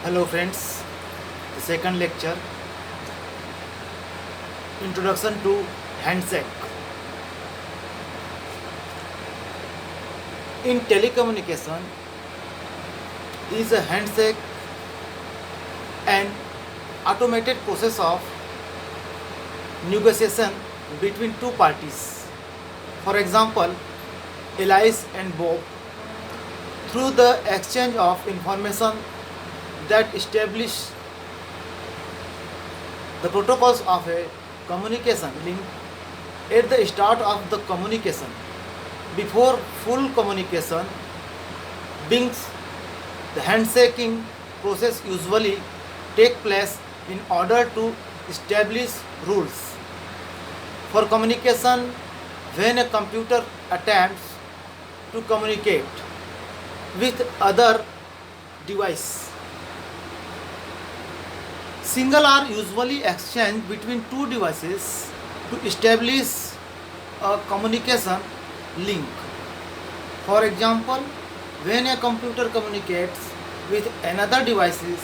Hello friends, the second lecture, Introduction to Handshake. In telecommunication, is a handshake an automated process of negotiation between two parties. For example, Elias and Bob, through the exchange of information that establish the protocols of a communication link at the start of the communication. Before full communication begins, the handshaking process usually take place in order to establish rules. For communication, when a computer attempts to communicate with other device, signals are usually exchanged between two devices to establish a communication link. For example, when a computer communicates with another devices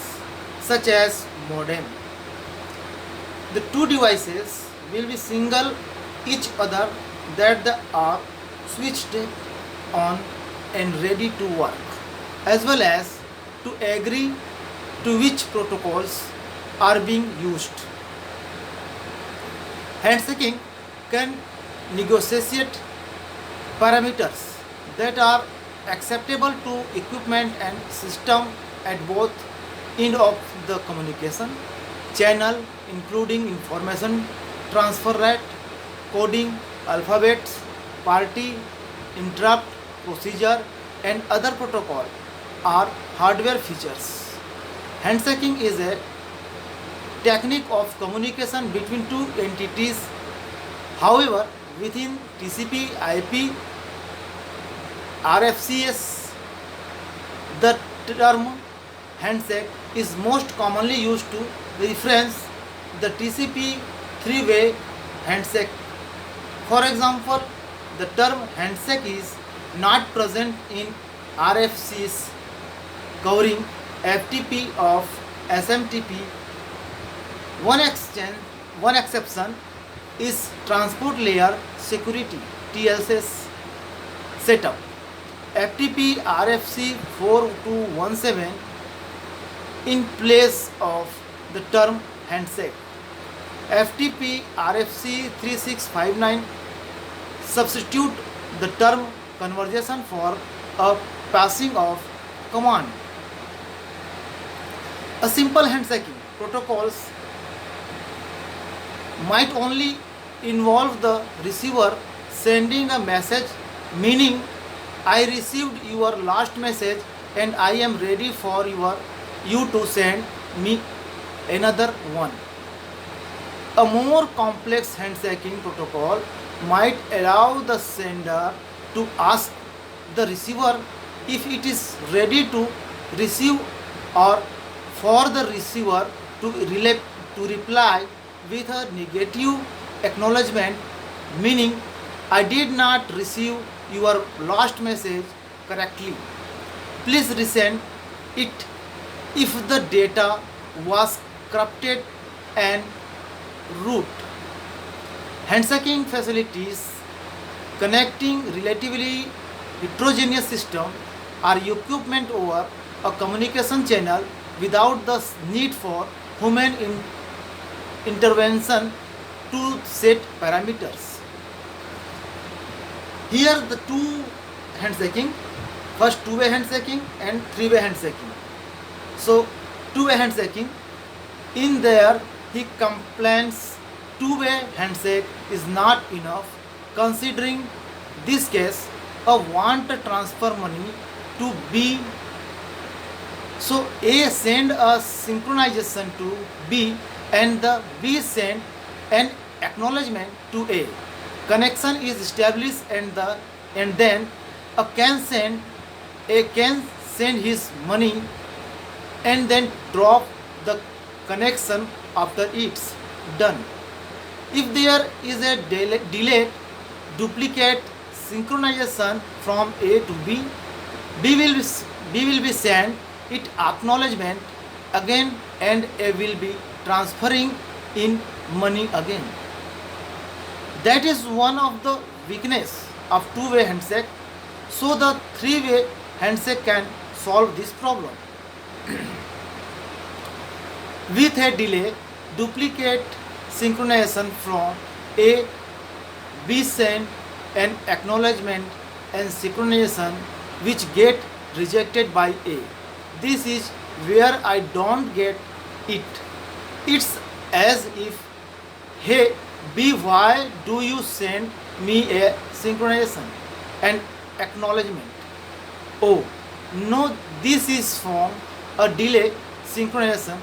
such as modem, the two devices will be signal each other that they are switched on and ready to work, as well as to agree to which protocols are being used. Handshaking can negotiate parameters that are acceptable to equipment and system at both end of the communication channel, including information transfer rate, coding, alphabets, party, interrupt, procedure, and other protocol are hardware features. Handshaking is a technique of communication between two entities. However, within TCP, IP, RFCs, the term handshake is most commonly used to reference the TCP three-way handshake. For example, the term handshake is not present in RFCs covering FTP of SMTP. One exception is transport layer security TLS setup. FTP RFC 4217 in place of the term handshake. FTP RFC 3659 substitute the term conversation for a passing of command. A simple handshaking protocols might only involve the receiver sending a message meaning I received your last message and I am ready for you to send me another one. A more complex handshaking protocol might allow the sender to ask the receiver if it is ready to receive or for the receiver to reply with a negative acknowledgement meaning I did not receive your last message correctly. Please resend it if the data was corrupted and root. Handshaking facilities connecting relatively heterogeneous system are equipment over a communication channel without the need for human intervention to set parameters. Here the two handshaking, first two-way handshaking and three-way handshaking. So two-way handshaking, in there he complains two-way handshake is not enough considering this case a want to transfer money to B. So A send a synchronization to B and the B send an acknowledgement to A. Connection is established and then A can send his money and then drop the connection after it's done. If there is a delayed duplicate synchronization from A to B, B will be sent it acknowledgement again and A will be transferring in money again. That is one of the weakness of two-way handshake. So the three-way handshake can solve this problem. With a delay, duplicate synchronization from A, B send an acknowledgement and synchronization which get rejected by A. This is where I don't get it. It's as if, hey B, why do you send me a synchronization and acknowledgement? Oh, no, this is from a delay synchronization.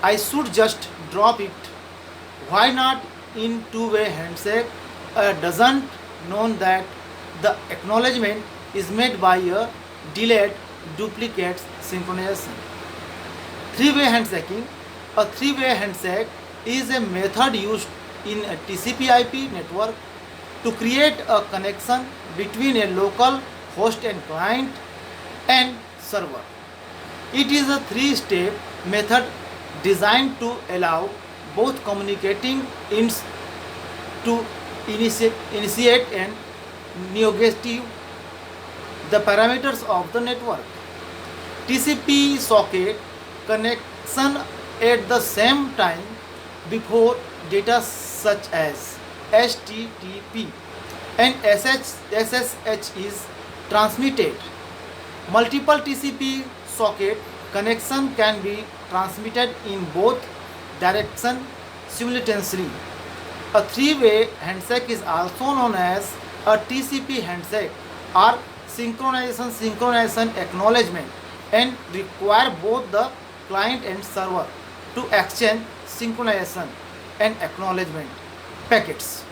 I should just drop it. Why not in two-way handshake? Doesn't know that the acknowledgement is made by a delayed duplicate synchronization. Three-way handshaking. A three-way handshake is a method used in a TCP/IP network to create a connection between a local host and client and server. It is a three-step method designed to allow both communicating ends to initiate and negotiate the parameters of the network. TCP socket connection at the same time before data such as HTTP and SSH is transmitted. Multiple TCP socket connection can be transmitted in both directions simultaneously. A three-way handshake is also known as a TCP handshake or synchronization acknowledgement and require both the client and server to exchange synchronization and acknowledgement packets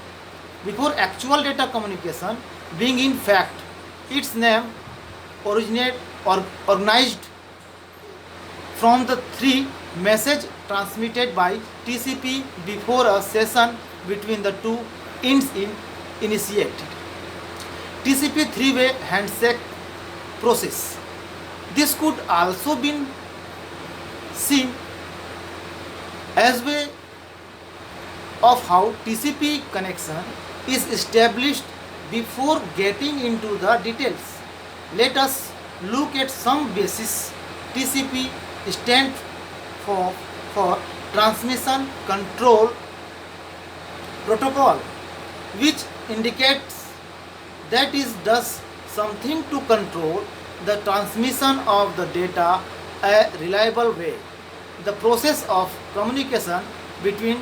before actual data communication being in fact its name organized from the three message transmitted by TCP before a session between the two ends initiated. TCP three-way handshake process. This could also be seen as way of how TCP connection is established before getting into the details. Let us look at some basis. TCP stands for Transmission Control Protocol, which indicates that it does something to control the transmission of the data a reliable way. The process of communication between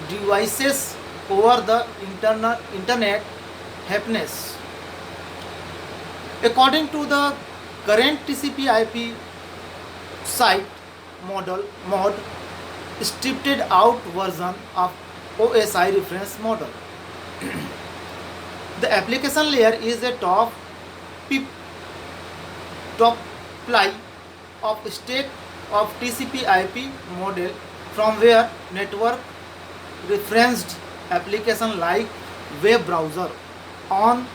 devices over the internet happens. According to the current TCP/IP site mod stripped out version of OSI reference model. The application layer is a top ply of stack of TCP/IP model from where network referenced application like web browser on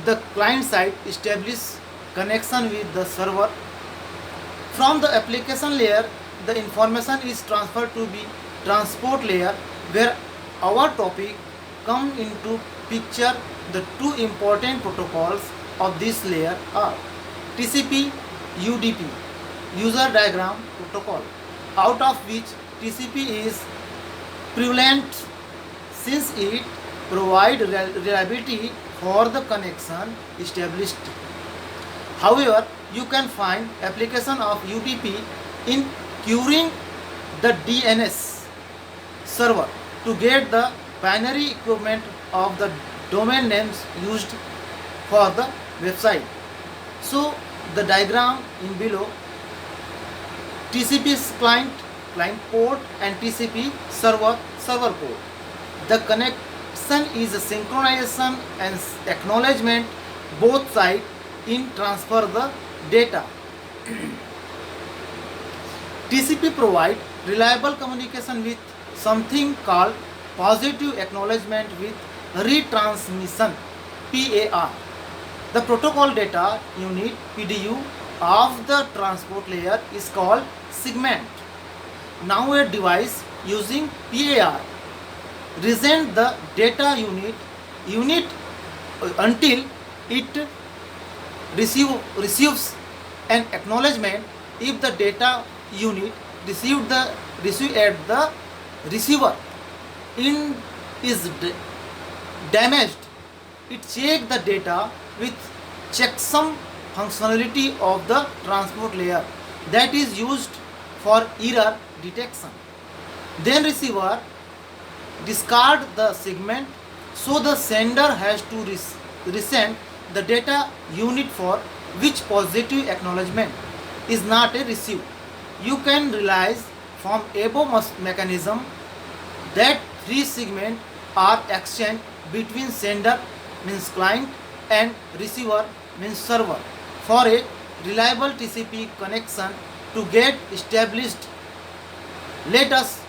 the client side establish connection with the server. From the application layer, the information is transferred to the transport layer where our topic come into picture. The two important protocols of this layer are TCP UDP, user diagram protocol, out of which TCP is prevalent since it provides reliability for the connection established. However, you can find application of UDP in querying the DNS server to get the binary equivalent of the domain names used for the website. So the diagram in below, TCP client port and TCP server port. The connection is a synchronization and acknowledgement both sides in transfer the data. TCP provide reliable communication with something called positive acknowledgement with retransmission PAR. The protocol data unit PDU of the transport layer is called segment. Now a device using PAR resent the data unit until it receives an acknowledgement. If the data unit received at the receiver in is damaged, it check the data with checksum functionality of the transport layer that is used for error detection. Then receiver discard the segment, so the sender has to resend the data unit for which positive acknowledgement is not a receive. You can realize from above mechanism that three segments are exchanged between sender means client and receiver means server for a reliable TCP connection to get established. Let us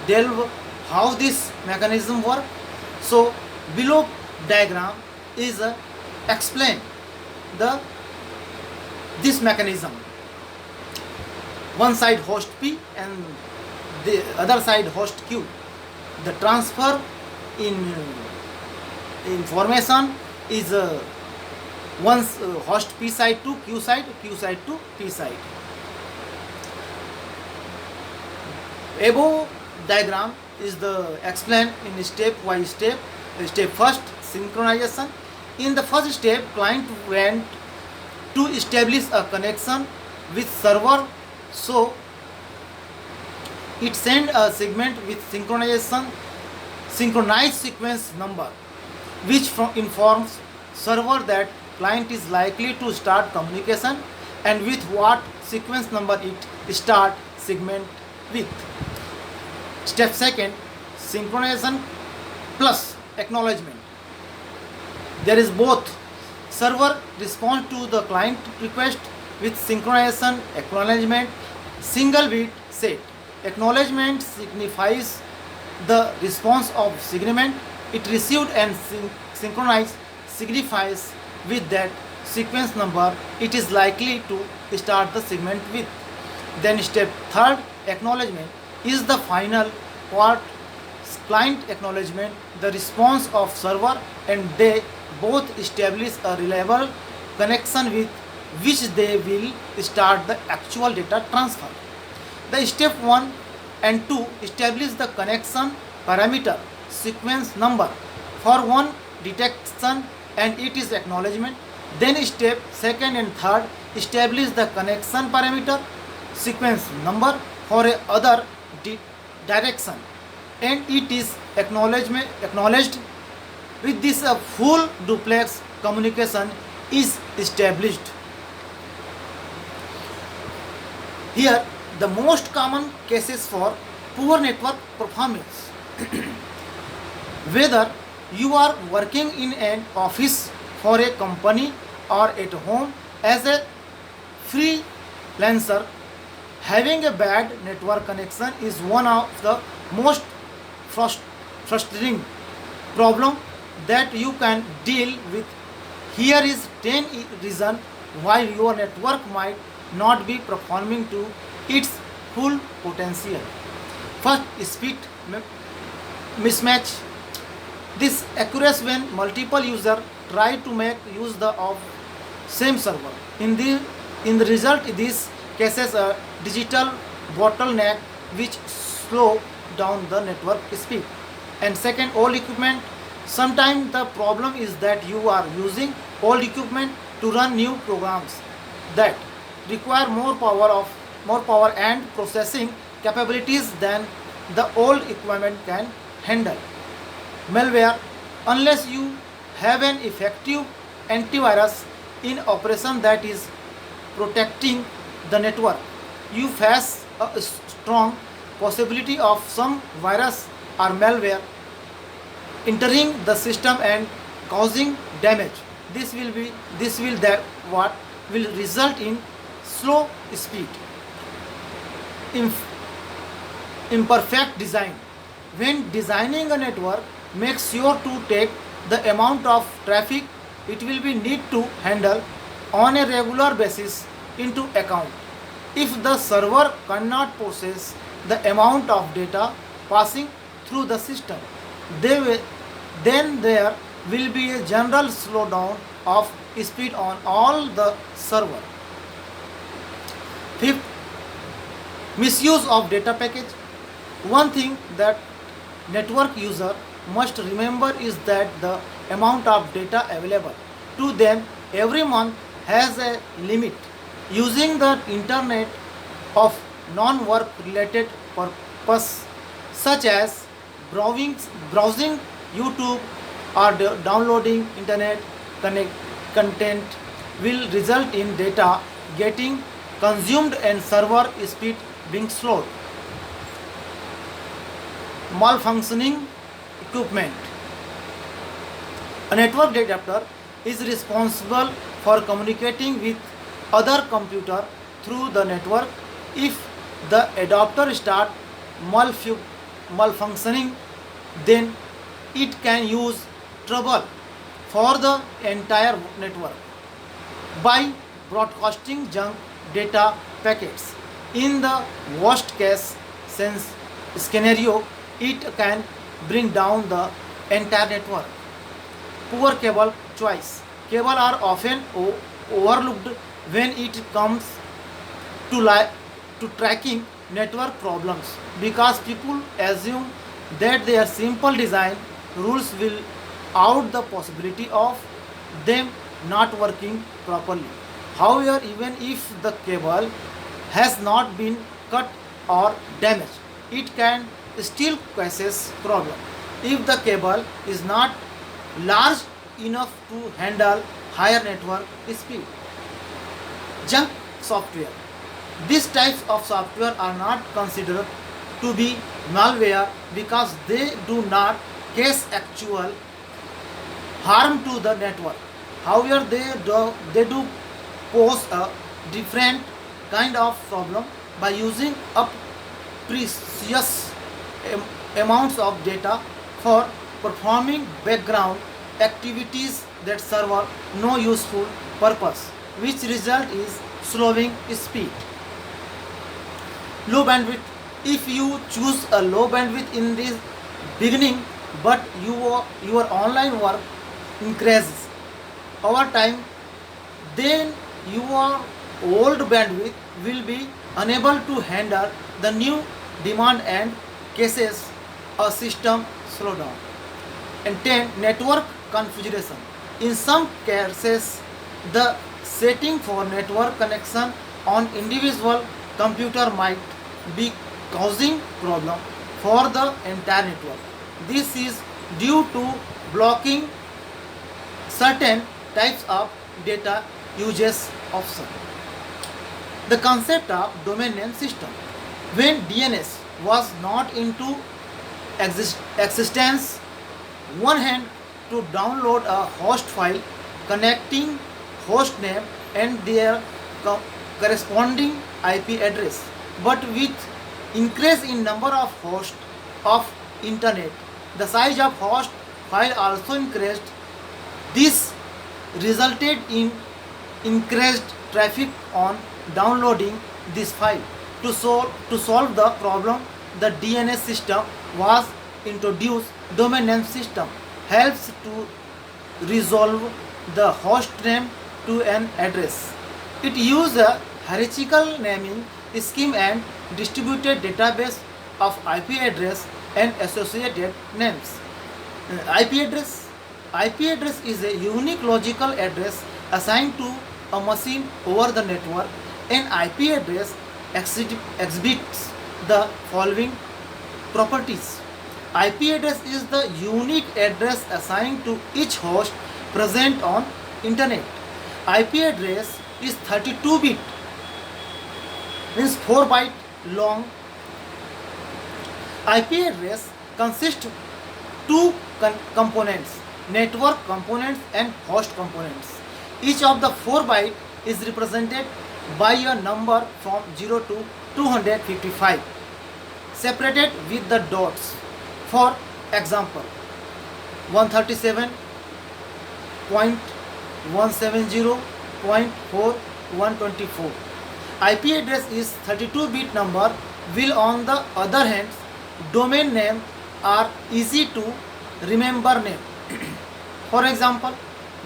delve how this mechanism works. So below diagram is explain the this mechanism. One side host P and the other side host Q. The transfer in information is once host P side to Q side to P side. Above diagram is the explained in step by step. Step first, synchronization. In the first step, client went to establish a connection with server, so it send a segment with synchronized sequence number, which informs server that client is likely to start communication and with what sequence number it start segment with. Step second, synchronization plus acknowledgement. There is both. Server responds to the client request with synchronization acknowledgement single bit set. Acknowledgement signifies the response of segment it received, and synchronized signifies with that sequence number it is likely to start the segment with. Then step third, acknowledgement is the final part. Client acknowledgement the response of server, and they both establish a reliable connection with which they will start the actual data transfer. The step 1 and 2 establish the connection parameter sequence number for one detection and it is acknowledgement. Then step second and third establish the connection parameter sequence number for a other direction and it is acknowledged. With this a full duplex communication is established. Here the most common cases for poor network performance. Whether you are working in an office for a company or at home as a freelancer, having a bad network connection is one of the most frustrating problem that you can deal with. Here is 10 reasons why your network might not be performing to its full potential. First, speed mismatch. This occurs when multiple users try to make use of same server. In the result, this causes a digital bottleneck which slow down the network speed. And second, old equipment. Sometimes the problem is that you are using old equipment to run new programs that require more power and processing capabilities than the old equipment can handle. Malware. Unless you have an effective antivirus in operation that is protecting the network, you face a strong possibility of some virus or malware entering the system and causing damage. This will what will result in slow speed. Imperfect design. When designing a network, make sure to take the amount of traffic it will be need to handle on a regular basis into account. If the server cannot process the amount of data passing through the system, then there will be a general slowdown of speed on all the server. Fifth, misuse of data package. One thing that network user must remember is that the amount of data available to them every month has a limit. Using the internet of non-work related purpose such as browsing YouTube or downloading internet connect content will result in data getting consumed and server speed being slowed. Malfunctioning equipment. A network adapter is responsible for communicating with other computer through the network. If the adapter start malfunctioning, then it can use trouble for the entire network by broadcasting junk data packets. In the worst case scenario, it can bring down the entire network. Poor cable choice. Cable are often overlooked when it comes to tracking network problems because people assume that their simple design rules will out the possibility of them not working properly. However, even if the cable has not been cut or damaged, it can still causes problem if the cable is not large enough to handle higher network speed. Junk software. These types of software are not considered to be malware because they do not cause actual harm to the network. However, they do pose a different kind of problem by using up precious amounts of data for performing background activities that serve no useful purpose, which result is slowing speed. Low bandwidth. If you choose a low bandwidth in this beginning, but your online work increases over time, then your old bandwidth will be unable to handle the new demand and cases a system slowdown. And 10. Network configuration. In some cases, the setting for network connection on individual computer might be causing problem for the entire network. This is due to blocking certain types of data uses option. The concept of domain name system. When DNS was not into existence, one had to download a host file connecting host name and their corresponding IP address. But with increase in number of hosts of internet, the size of host file also increased. This resulted in increased traffic on downloading this file. To solve the problem, the DNS system was introduced. Domain name system helps to resolve the host name to an address. It uses a hierarchical naming scheme and distributed database of IP address and associated names. IP address. IP address is a unique logical address assigned to a machine over the network. An IP address exhibits the following properties. IP address is the unique address assigned to each host present on internet. IP address is 32-bit, means 4 byte long. IP address consists two components: network components and host components. Each of the 4 byte is represented by a number from 0 to 255, separated with the dots. For example, 137.170 192.168.4.124. IP address is 32-bit number, while on the other hand, domain name are easy to remember name. For example,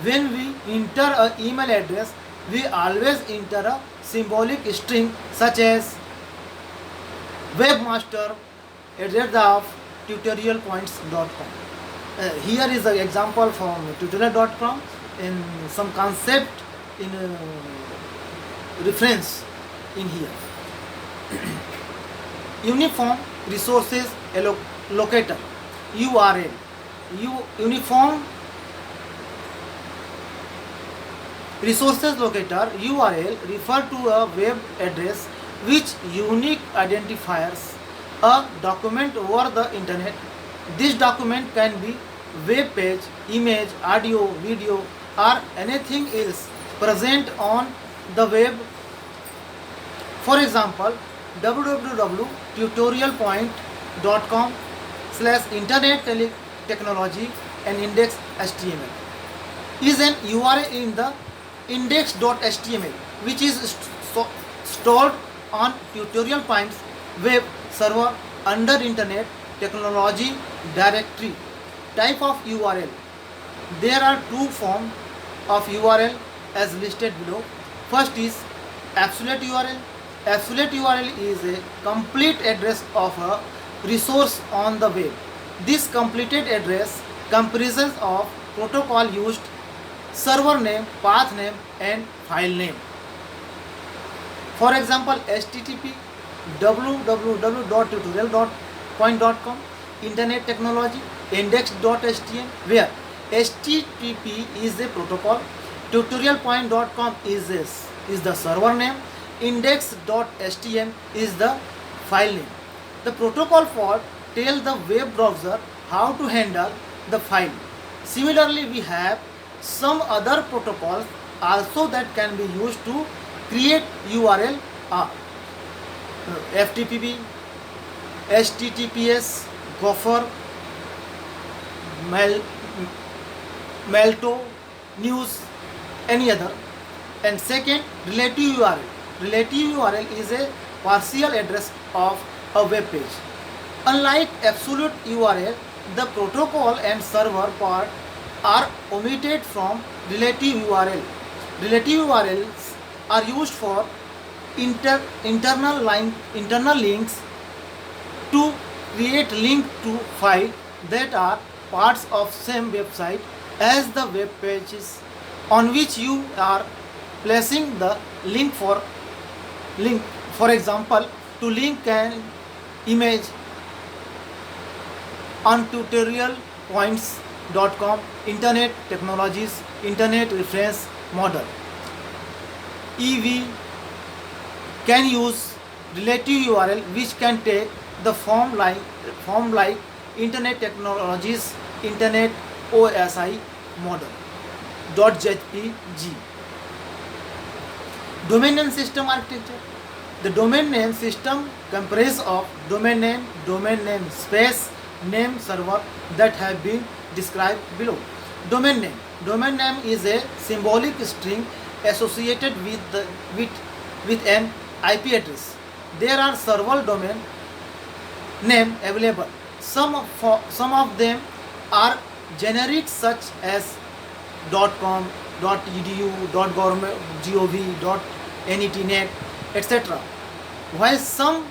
when we enter an email address, we always enter a symbolic string such as webmaster@tutorialpoints.com. Here is an example from tutorial.com in some concept in reference in here. Uniform resources locator URL. Uniform resources locator URL refer to a web address which unique identifiers a document over the internet. This document can be web page, image, audio, video, or anything else present on the web. For example, www.tutorialpoint.com/internet technology and index HTML is an URL in the index.html which is stored on Tutorial Point's web server under internet technology directory. Type of URL. There are two forms of URL as listed below. First is absolute URL. Absolute URL is a complete address of a resource on the web. This completed address comprises of protocol used, server name, path name, and file name. For example, HTTP www.tutorial.point.com, internet technology, index.html, where HTTP is a protocol, tutorialpoint.com is the server name, index.html is the file name. The protocol for tell the web browser how to handle the file. Similarly, we have some other protocols also that can be used to create URL FTP, HTTPS, Gopher, Melto, News, any other. And second, relative URL. Relative URL is a partial address of a web page. Unlike absolute URL, the protocol and server part are omitted from relative URL. Relative URLs are used for internal links to create link to file that are parts of same website as the web pages on which you are placing the link. For example, to link an image on tutorialpoints.com, internet technologies, internet reference model. We can use relative URL which can take the form like internet technologies, internet OSI model .jpg. Domain name system architecture. The domain name system comprises of domain name space, name server that have been described below. Domain name is a symbolic string associated with an IP address. There are several domain names available. Some of them are generic such as .com, .edu, .gov, .net, etc. While some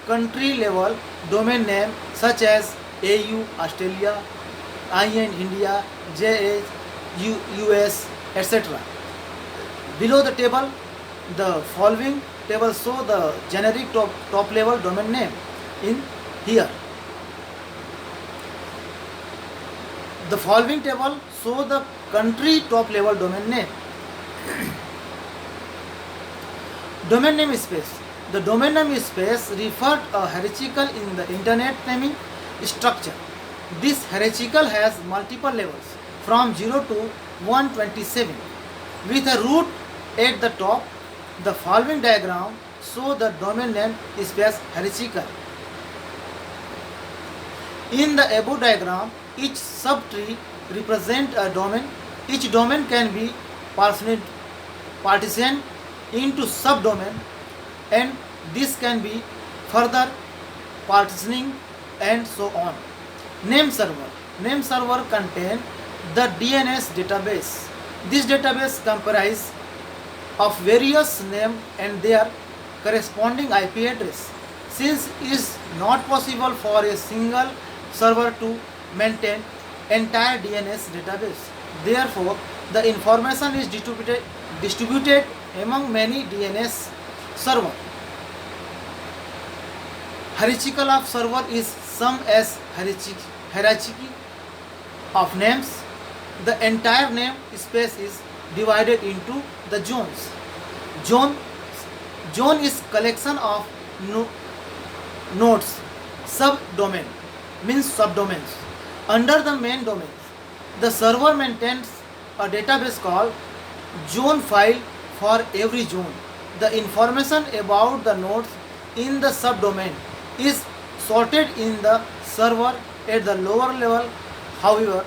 country level domain name such as AU Australia, IN India, JH US, etc. Below the table, the following table show the generic top level domain name in here. The following table show the country top level domain name. Domain name space. The domain name space refers a hierarchical in the internet naming structure. This hierarchical has multiple levels from 0 to 127 with a root at the top. The following diagram shows the domain name space hierarchical. In the above diagram, each subtree represents a domain. Each domain can be partitioned into subdomain, and this can be further partitioning and so on. Name server. Name server contain the DNS database. This database comprises of various names and their corresponding IP address. Since it is not possible for a single server to maintain entire DNS database, therefore the information is distributed among many DNS servers. Hierarchical of server is sum as hierarchy of names. The entire name space is divided into the zones. Zone Zone is collection of nodes. Subdomain means subdomains. Under the main domain, the server maintains a database called zone file for every zone. The information about the nodes in the subdomain is sorted in the server at the lower level. However,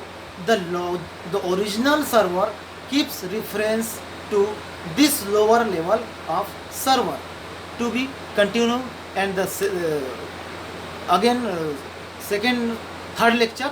the original server keeps reference to this lower level of server. To be continued, and the again second third lecture